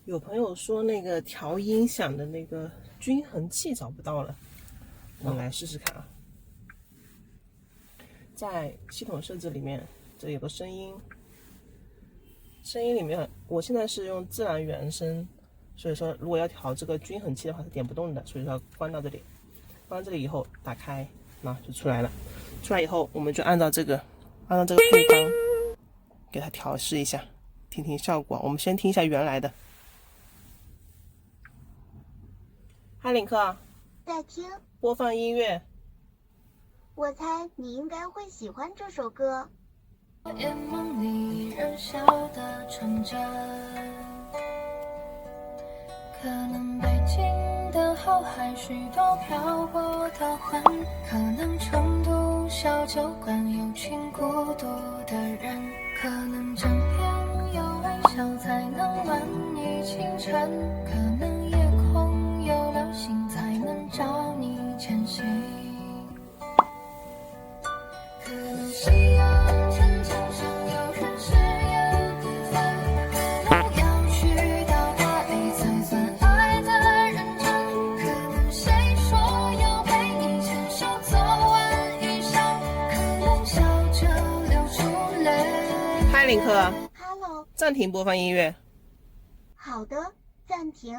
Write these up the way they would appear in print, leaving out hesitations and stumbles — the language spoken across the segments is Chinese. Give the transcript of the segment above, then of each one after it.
有朋友说那个调音响的那个均衡器找不到了，我们来试试看啊。在系统设置里面，这有个声音，声音里面我现在是用自然原声，所以说如果要调这个均衡器的话是点不动的，所以说要关到这里，关到这里以后打开，那就出来了。出来以后我们就按照这个配方给它调试一下，听听效果。我们先听一下原来的。嗨，领克，在听，播放音乐。我猜你应该会喜欢这首歌。眼梦里人笑的城镇，可能北京的后海许多漂泊的魂，可能成都小酒馆有群孤独的人，可能枕边有微笑才能暖意清晨，可能夜空有流星才能找你前行，可能夕阳城墙上有人誓言不分，可能要去到大理才算爱的认真，可能谁说要陪你牵手走完一生，可能笑着流出泪。嗨，领克， Hello， 暂停播放音乐。好的，暂停。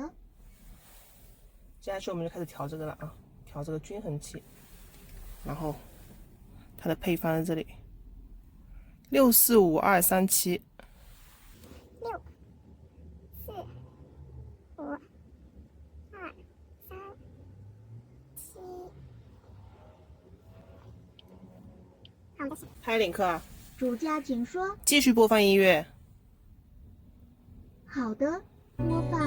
接下去我们就开始调这个了啊，调这个均衡器，然后它的配方在这里，645-237。6、4、5、2、3、7。好的。嗨，领克，主家请说。继续播放音乐。好的，播放。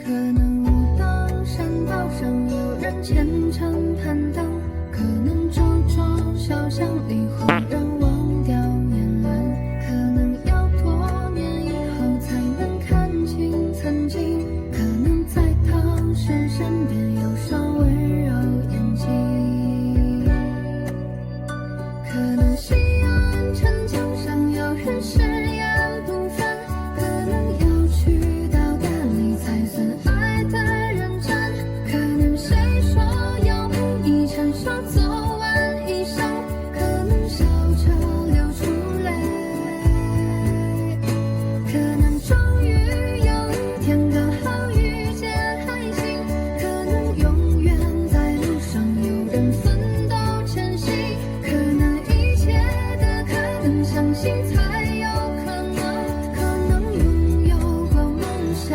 可能舞蹈山道上有人虔诚攀登，可能周庄小巷里忽然忘掉年轮，可能要多年以后才能看清曾经，可能在当时身边有双温柔眼睛，可能西安城墙上有人誓言不分，可能要去到大理才算爱的认真，可能谁说要陪你牵手走完一生，可能笑着流出泪，可能终于有一天刚好遇见爱情，可能永远在路上有人奋斗前行，可能一切的可能相信才有可能拥有过梦想，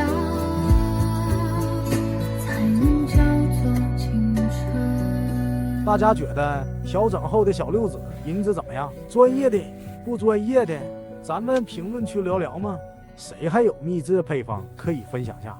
才能叫做青春。大家觉得调整后的小六子音质怎么样？专业的、不专业的，咱们评论区聊聊嘛。谁还有秘制配方可以分享下？